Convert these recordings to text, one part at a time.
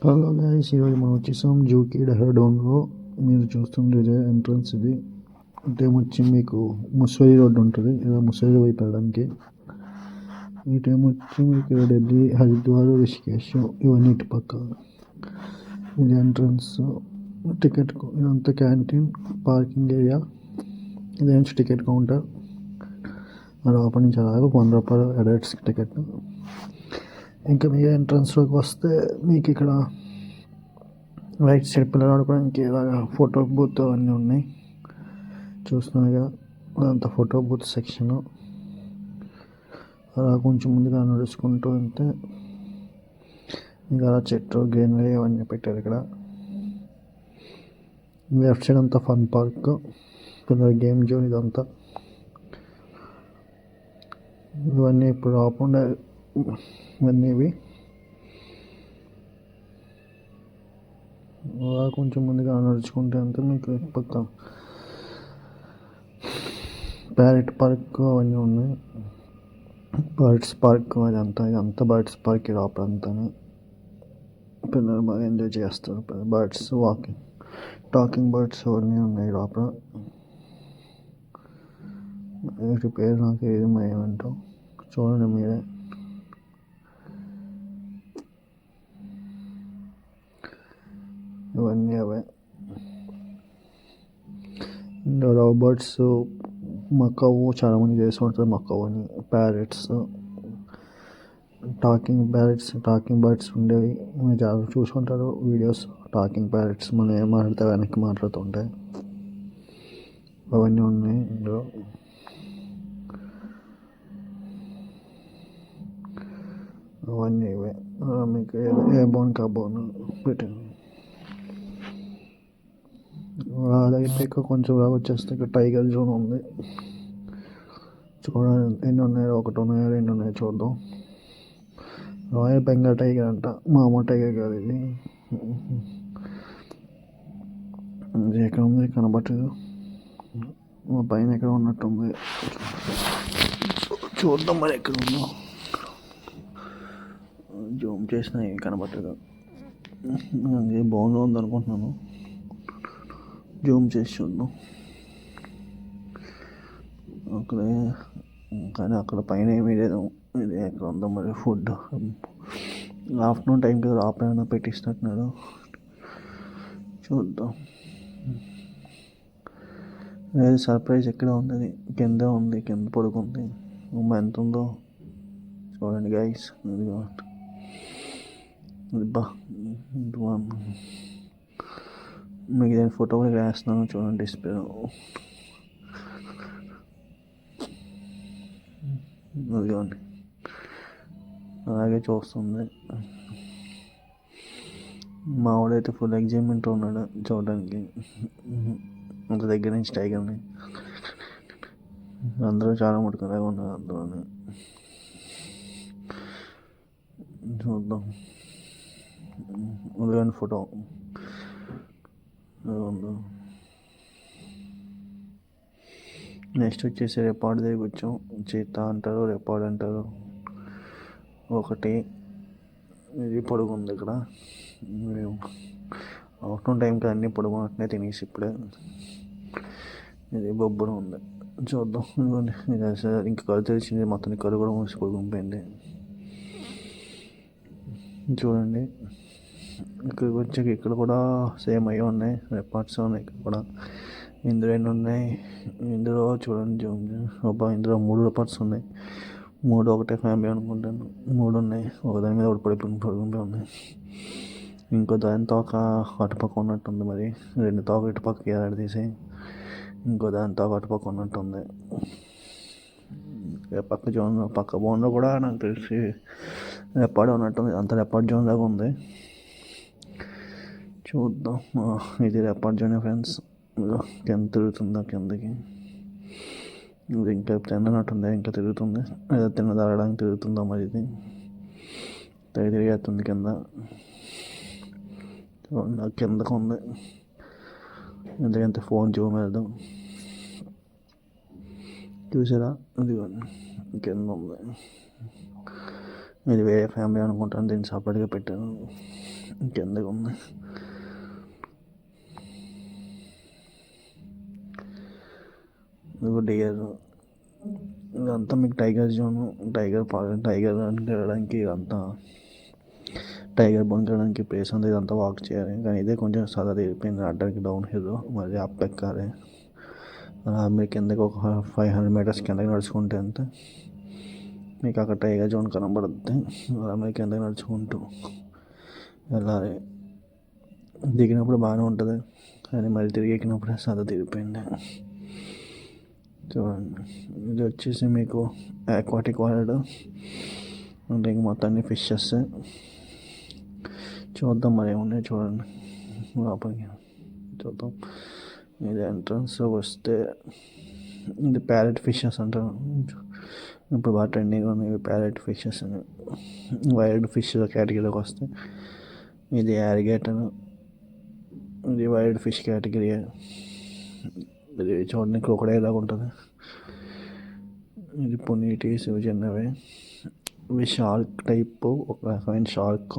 Hello guys, ఈరోజు మనం వచ్చేసాం జూకి డెహ్రాడూన్లో. మీరు చూస్తుండే ఎంట్రన్స్ ఇది. అంటే వచ్చి మీకు ముస్సోరి రోడ్డు ఉంటుంది, ఇలా ముస్సోరి వైపు వెళ్ళడానికి. ఈ టైం వచ్చి మీకు ఢిల్లీ, హరిద్వార్, రిషికేష్ ఇవన్నీ ఇటు పక్క. ఇది ఎంట్రన్స్. టికెట్ ఇదంతా క్యాంటీన్, పార్కింగ్ ఏరియా. ఇదే టికెట్ కౌంటర్. లోపల నుంచి అలాగే ₹100 అడల్ట్స్కి టికెట్. ఇంకా మీ ఎంట్రన్స్లోకి వస్తే మీకు ఇక్కడ రైట్ సైడ్ పిల్లలు ఆడుకోవడానికి ఇలాగా ఫోటో బూత్ అన్నీ ఉన్నాయి. చూస్తున్నారుగా, అదంతా ఫోటో బూత్ సెక్షన్. అలా కొంచెం ముందుగా నడుచుకుంటూ వెళ్తే ఇంకా చెట్టు, గ్రీనరీ అవన్నీ పెట్టారు ఇక్కడ. లెఫ్ట్ సైడ్ అంతా ఫన్ పార్క్, పిల్లల గేమ్ జోన్. ఇదంతా ఇవన్నీ ఇప్పుడు రాకుండా ఇవన్నీ ఇవి. అలా కొంచెం ముందుగా నడుచుకుంటే అంతా మీకు పక్క ప్యారెట్ పార్క్ అవన్నీ ఉన్నాయి. బర్డ్స్ పార్క్ ఇదంతా బర్డ్స్ పార్క్ లోపలంతా. పిల్లలు బాగా ఎంజాయ్ చేస్తారు. బర్డ్స్ టాకింగ్ బర్డ్స్ అవన్నీ ఉన్నాయి లోపల. వీటి పేరు నాకు ఏది ఏమంటాం చూడండి మీరే. ఇవన్నీ అవే లవ్ బర్డ్స్. మకావు చాలామంది చేస్తూ ఉంటుంది. మకావు అని, ప్యారెట్స్, టాకింగ్ బర్డ్స్ ఉండేవి. మీరు చాలా చూసుకుంటారు వీడియోస్. టాకింగ్ ప్యారెట్స్ మనం ఏం మాట్లాడితే వెనక్కి మాట్లాడుతుంటాయి. అవన్నీ ఉన్నాయి ఇందులో. అవన్నీ ఇవే. మీకు ఏ బోన్ కా బోన్ పెట్టింది. అదైతే కొంచెం వచ్చేస్తే ఇక్కడ టైగర్ జోన్ ఉంది. చూడండి ఎన్ని ఉన్నాయో, ఒకటి ఉన్నాయో రెండు ఉన్నాయో చూద్దాం. రాయల్ బెంగాల్ టైగర్ అంట, మామూలు టైగర్ కాదు ఇది. ఎక్కడ ఉంది కనబట్టదు. మా పైన ఎక్కడ ఉన్నట్టుంది, చూద్దాం మరి ఎక్కడ ఉందో. జూమ్ చేసిన ఏం కనబట్టదు. బాగుంది ఉంది అనుకుంటున్నాను. జూమ్ చేసి చూద్దాం. కానీ అక్కడ పైన ఏమీ లేదు. ఇది ఎక్కడ ఉందో మరి. ఫుడ్ ఆఫ్టర్నూన్ టైం కదా, ఆపైనా పెట్టిస్తున్నారు. చూద్దాం. లేదు, సర్ప్రైజ్ ఎక్కడ ఉంది, కింద ఉంది. కింద పడుకుంది. ఎంత ఉందో చూడండి గైస్. మీకు నేను ఫోటో కూడా వేస్తున్నాను చూడండి డిస్ప్లేలో. అదిగోండి, అలాగే చూస్తుంది. మావాడైతే ఫుల్ ఎగ్జైట్మెంట్ ఉన్నాడు చూడడానికి. అంత దగ్గర నుంచి టైగర్ని. అందరూ చాలా ముట్టుకులాగా ఉన్నారు అందులోని. చూద్దాం. అదిగోండి ఫోటో ఉందో. నెక్స్ట్ వచ్చేసి రెపార్డ్ దగ్గరికి వచ్చాం. చీతా అంటారు, రెపార్డ్ అంటారు. ఒకటి ఇది పొడుగుంది ఇక్కడ. ఆఫ్టర్నూన్ టైంకి అన్నీ పొడుగు ఉంటున్నాయి తినేసి ఇప్పుడే. ఇది బొబ్బున ఉంది, చూద్దాం. ఇంకా కళ్ళు తెరిచింది, మొత్తం కళ్ళు కూడా మూసి పొడుగుంపోయింది. చూడండి, ఇక్కడికి వచ్చాక ఇక్కడ కూడా సేమ్ అయ్యి ఉన్నాయి. రెపార్ట్స్ ఉన్నాయి ఇక్కడ కూడా. ఇందులో ఎన్ని ఉన్నాయి, ఇందులో చూడండి ఇందులో 3 రెపార్ట్స్ ఉన్నాయి. 3 ఒకటే ఫ్యామిలీ అనుకుంటాను. 3 ఉన్నాయి. ఒకదాని మీద ఒకటి పడిపోయి ఉన్నాయి. ఇంకో దాని తోక అటుపక్క ఉన్నట్టుంది. మరి 2 తోక ఇటుపక్కకి తీసి ఇంకో దాని తోక అటుపక్క ఉన్నట్టుంది. పక్క జోన్, పక్క బోన్లో కూడా నాకు తెలిసి రెపార్డ్ ఉన్నట్టుంది. అంత రెపార్డ్ జోన్ లాగా ఉంది. చూద్దాం. ఇది రెపార్డ్ జోన్ ఫ్రెండ్స్. కింద తిరుగుతుందా కిందకి. ఇది ఇంకా తిన్నట్టుంది, ఇంకా తిరుగుతుంది. ఏదో తిరగడానికి తిరుగుతుందా మరి. ఇది తిరిగేస్తుంది కింద. కిందకు ఉంది. ఎందుకంటే ఫోన్ జూమ్ వెళ్దాం. చూసారా, అది కింద ఉంది. ఇది వేరే ఫ్యామిలీ అనుకుంటాను, దీన్ని సపరేట్గా పెట్టాను. ఇంకెందుకు ఉంది. ఇదిగో డియర్, ఇదంతా మీకు టైగర్ జోను. టైగర్ వెళ్ళడానికి ఇదంతా టైగర్ బోన్కి వెళ్ళడానికి ప్లేస్ ఉంది. ఇదంతా వాక్ చేయాలి, కానీ ఇదే కొంచెం సదా తీరిపోయింది. అడ్డానికి డౌన్ హిల్, మరి అప్ ఎక్కాలి. మీరు కిందకి ఒక 500 మీటర్స్ కిందకి నడుచుకుంటే అంతే మీకు అక్కడ టైగర్ జోన్ కనబడుద్ది. అలా మీరు కిందకి నడుచుకుంటూ వెళ్ళాలి. దిగినప్పుడు బాగానే ఉంటుంది, కానీ మళ్ళీ తిరిగి ఎక్కినప్పుడే సదా తీరిపోయింది. చూడండి, ఇది వచ్చేసి మీకు ఆక్వాటిక్ వరల్డ్. అంటే ఇంక మొత్తం అన్ని ఫిషెస్. చూద్దాం మరి ఏమున్నాయి, చూడండి లోపలికి చూద్దాం. ఇది ఎంట్రన్స్ వస్తే ఇది ప్యారెట్ ఫిషెస్ అంటారు. ఇప్పుడు బాగా ట్రెండింగ్గా ఉన్నాయి ప్యారెట్ ఫిషెస్ అని. వైల్డ్ ఫిష్ కేటగిరీలోకి వస్తాయి. ఇది యారిగేటర్, ఇది వైల్డ్ ఫిష్ కేటగిరీ. ఇది చూడండి క్రొకడైల్ లాగా ఉంటుంది. ఇది పొనీటీస్, ఇవి చిన్నవి. ఇవి షార్క్ టైప్, ఒక రకమైన షార్క్,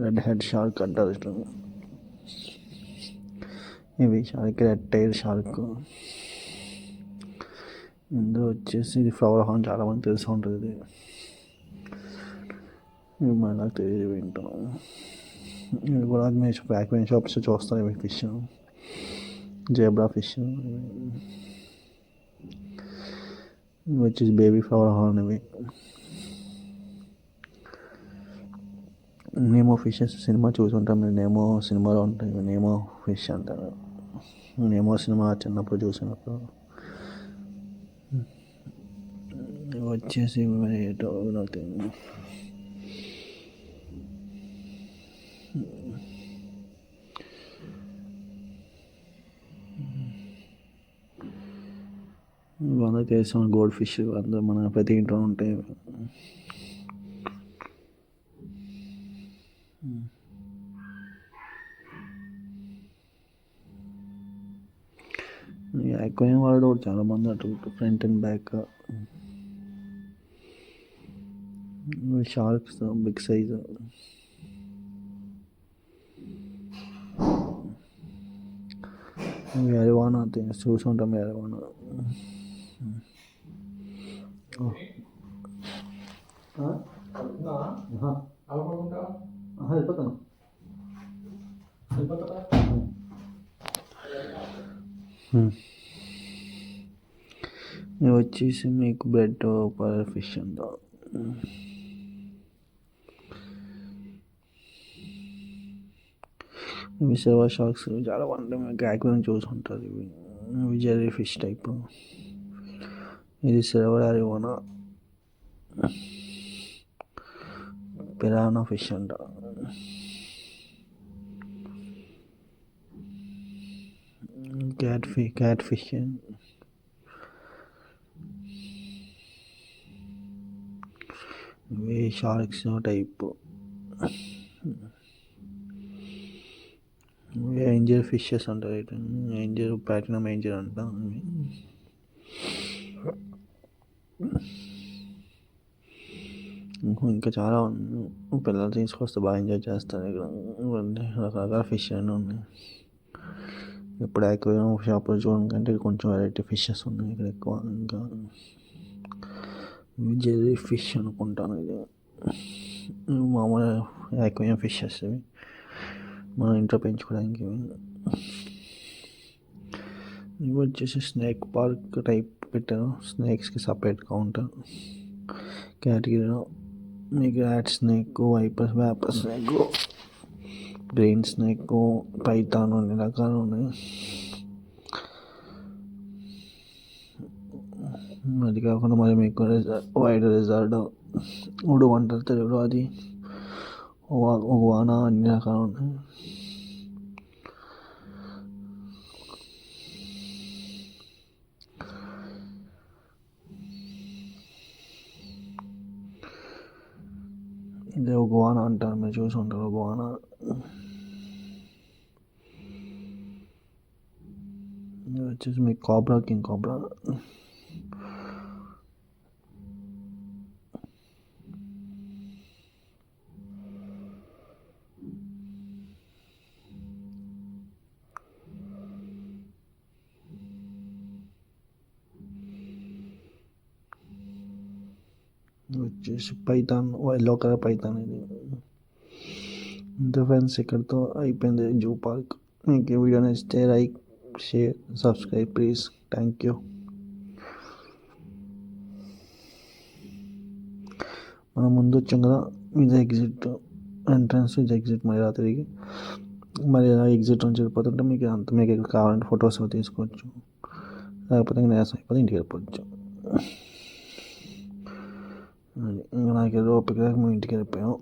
రెడ్ హెడ్ షార్క్ అంటారు. ఇవి షార్క్, రెడ్ టైల్ షార్క్. ఇందులో వచ్చేసి ఇది ఫ్లవర్ హార్న్, చాలామంది తెలిసి ఉంటుంది. ఇవి మనకు తెలియదు ఏంటో. ఇవి కూడా మీరు ప్యాక్వైన్ షాప్స్ చూస్తారు. ఇవి ఫిష్, జేబ్రా ఫిష్. ఇవి వచ్చేసి బేబీ ఫ్లవర్ హార్న్. ఇవి నేమో ఫిషెస్ సినిమా చూసుంటాం మీరు. నేమో సినిమాలో ఉంటాయి, నేమో ఫిష్ అంటారు. నేమో సినిమా చిన్నప్పుడు చూసినప్పుడు. వచ్చేసి ఏంటో నాకు తెలియదు. అందరూ తెలిసిన గోల్డ్ ఫిష్, అందరూ మన ప్రతి ఇంట్లో ఉంటాయి. అక్వేరియం వాళ్ళు కూడా చాలామంది అటు front and back. Sharks big size. Arowana చూసుకుంటాం. అరివానా వెళ్ళిపోతాను. ఇవి వచ్చేసి మీకు బ్రెడ్ పర్ ఫిష్ అంట. ఇవి సిల్వర్ షార్క్స్, చాలా బాగుంటాయి. మీకు యాక్వేరియం చూసుకుంటారు. ఇవి జెల్లీ ఫిష్ టైప్. ఇది సిల్వర్ అరివానా, పిరానా ఫిష్ అంట. Cat fish. ఇవి షార్క్స్ టైప్. ఏంజల్ ఫిషెస్ అంటారు. ఏంజల్, ప్లాటినం ఏంజల్ అంట. ఇంకా చాలా పిల్లలు తీసుకొస్తే బాగా ఎంజాయ్ చేస్తారు. ఇక్కడ రకరకాల ఫిష్ అన్నీ ఉన్నాయి. ఇప్పుడు అక్వేరియం షాప్లో చూడడం కంటే కొంచెం వెరైటీ ఫిషెస్ ఉన్నాయి ఇక్కడ ఎక్కువ. ఇంకా జెల్లీ ఫిష్ అనుకుంటాను. ఇది మామూలు అక్వేరియం ఫిషెస్, ఇవి మనం ఇంట్లో పెంచుకోవడానికి. ఇవి వచ్చేసి స్నేక్ పార్క్ టైప్ పెట్టారు. స్నేక్స్కి సపరేట్ కౌంటర్ కేటగిరీలో. మీకు rat snake, vapour snake, green snake, Python అన్ని రకాలు ఉన్నాయి. అది కాకుండా మరి మీకు వైడ్ రిజర్డ్, ఉడు అంటారు తెలుగులో, అది ఒక వాన, అన్ని రకాలు ఉన్నాయి. ఇది ఒక వాన అంటారు, మీరు చూసి ఉంటారు. ఒక వాన. ఇది వచ్చేసి మీకు కాబ్రా, కింగ్ కాబ్రా. వచ్చేసి పైథాన్, ఎల్లో కలర్ పైథాన్ ఇది. ఇంత ఫ్రెండ్స్, ఇక్కడితో అయిపోయింది జూ పార్క్. మీకు ఈ వీడియో నచ్చితే like, share, subscribe please. Thank you. మనం ముందు వచ్చాం కదా, ఇది ఎగ్జిట్ ఎంట్రన్స్, ఇది ఎగ్జిట్. మరి ఇలా తిరిగి మరి ఇలా ఎగ్జిట్ నుంచి వెళ్ళిపోతుంటే మీకు అంత మీకు కావాలంటే ఫొటోస్ తీసుకోవచ్చు, లేకపోతే నేసం అయిపోతే ఇంటికి వెళ్ళిపోవచ్చు. అది ఇంకా నాకు ఓపిక మేము ఇంటికి వెళ్ళిపోయాం.